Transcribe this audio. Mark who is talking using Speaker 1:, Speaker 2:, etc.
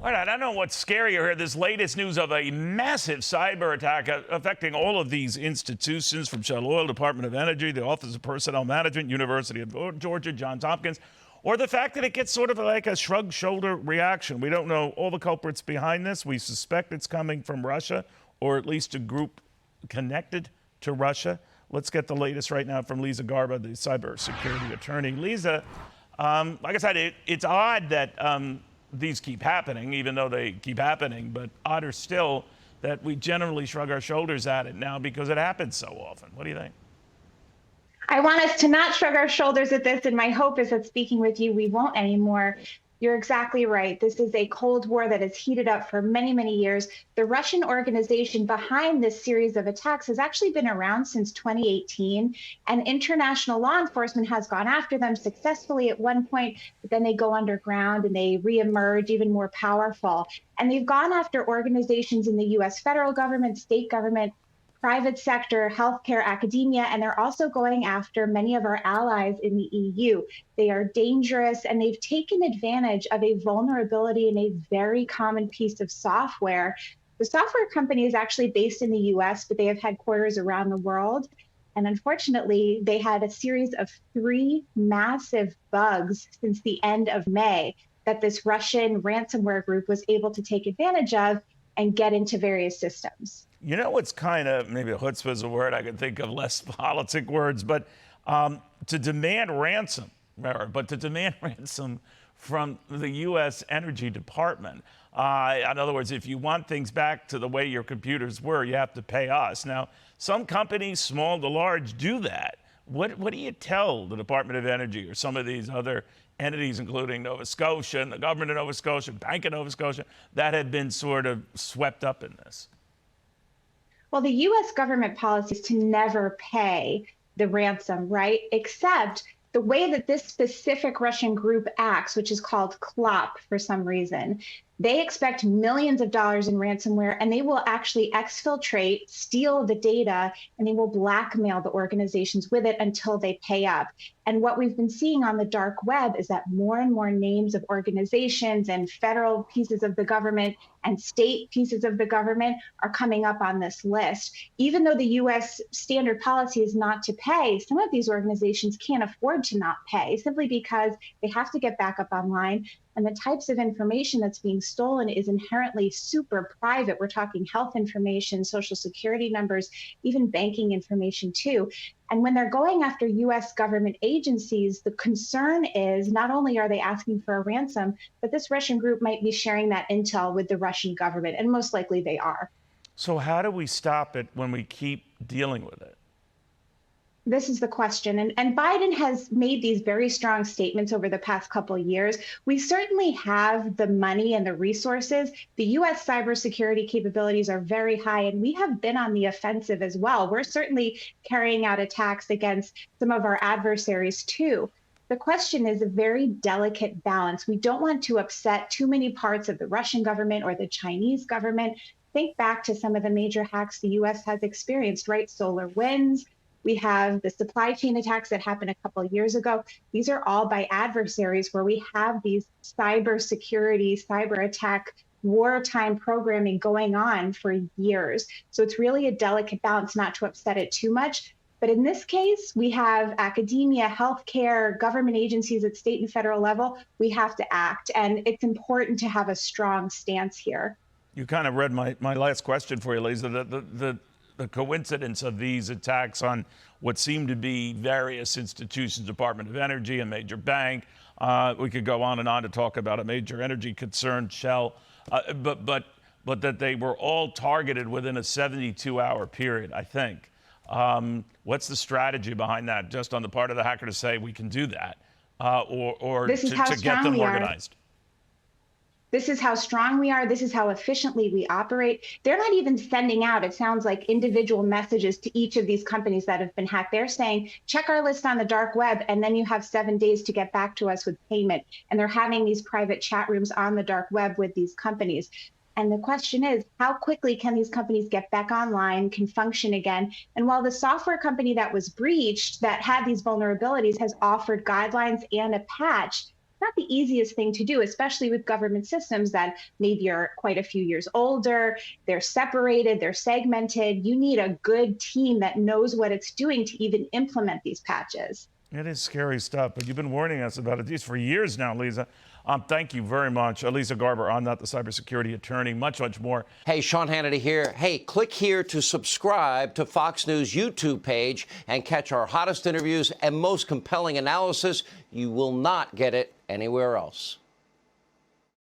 Speaker 1: All right, I don't know what's scarier here. This latest news of a massive cyber attack affecting all of these institutions from Shell Oil, Department of Energy, the Office of Personnel Management, University of Georgia, Johns Hopkins, or the fact that it gets sort of like a shrug shoulder reaction. We don't know all the culprits behind this. We suspect it's coming from Russia, or at least a group connected to Russia. Let's get the latest right now from Leeza Garber, the cybersecurity attorney. Leeza, like I said, it's odd that these keep happening, even though they keep happening, but odder still that we generally shrug our shoulders at it now because it happens so often. What do you think?
Speaker 2: I want us to not shrug our shoulders at this, and my hope is that speaking with you, we won't anymore. You're exactly right. This is a Cold War that has heated up for many, many years. The Russian organization behind this series of attacks has actually been around since 2018, and international law enforcement has gone after them successfully at one point, but then they go underground and they reemerge even more powerful. And they've gone after organizations in the US federal government, state government, private sector, healthcare, academia, and they're also going after many of our allies in the EU. They are dangerous, and they've taken advantage of a vulnerability in a very common piece of software. The software company is actually based in the US, but they have headquarters around the world. And unfortunately, they had a series of 3 massive bugs since the end of May that this Russian ransomware group was able to take advantage of and get into various systems.
Speaker 1: You know what's kind of, maybe a chutzpah is a word, I can think of less politic words, but to demand ransom, from the U.S. Energy Department. In other words, if you want things back to the way your computers were, you have to pay us. Now, some companies, small to large, do that. What do you tell the Department of Energy or some of these other entities, including Nova Scotia and the government of Nova Scotia, Bank of Nova Scotia, that have been sort of swept up in this?
Speaker 2: Well, the US government policy is to never pay the ransom, right? Except the way that this specific Russian group acts, which is called CLOP for some reason, they expect millions of dollars in ransomware, and they will actually exfiltrate, steal the data, and they will blackmail the organizations with it until they pay up. And what we've been seeing on the dark web is that more and more names of organizations and federal pieces of the government and state pieces of the government are coming up on this list. Even though the US standard policy is not to pay, some of these organizations can't afford to not pay simply because they have to get back up online. And the types of information that's being stolen is inherently super private. We're talking health information, social security numbers, even banking information too. And when they're going after US government agencies, the concern is not only are they asking for a ransom, but this Russian group might be sharing that intel with the Russian government, and most likely they are.
Speaker 1: So how do we stop it when we keep dealing with it?
Speaker 2: This is the question. And Biden has made these very strong statements over the past couple of years. We certainly have the money and the resources. The US cybersecurity capabilities are very high, and we have been on the offensive as well. We're certainly carrying out attacks against some of our adversaries too. The question is a very delicate balance. We don't want to upset too many parts of the Russian government or the Chinese government. Think back to some of the major hacks the US has experienced, right? SolarWinds. We have the supply chain attacks that happened a couple of years ago. These are all by adversaries where we have these cybersecurity, cyber attack, wartime programming going on for years. So it's really a delicate balance not to upset it too much. But in this case, we have academia, healthcare, government agencies at state and federal level. We have to act, and it's important to have a strong stance here.
Speaker 1: You kind of read my last question for you, Leeza. The coincidence of these attacks on what seem to be various institutions, Department of Energy, a major bank. We could go on and on to talk about a major energy concern, Shell, but that they were all targeted within a 72-hour period, I think. What's the strategy behind that, just on the part of the hacker to say we can do that, or to get them organized?
Speaker 2: This is how strong we are. This is how efficiently we operate. They're not even sending out, it sounds like, individual messages to each of these companies that have been hacked. They're saying, check our list on the dark web, and then you have 7 days to get back to us with payment. And they're having these private chat rooms on the dark web with these companies. And the question is, how quickly can these companies get back online, can function again? And while the software company that was breached, that had these vulnerabilities, has offered guidelines and a patch, not the easiest thing to do, especially with government systems that maybe are quite a few years older. They're separated, they're segmented. You need a good team that knows what it's doing to even implement these patches.
Speaker 1: It is scary stuff, but you've been warning us about it for years now, Leeza. Thank you very much. Leeza Garber, I'm not the cybersecurity attorney, much more.
Speaker 3: Hey, Sean Hannity here. Hey, click here to subscribe to Fox News YouTube page and catch our hottest interviews and most compelling analysis. You will not get it anywhere else.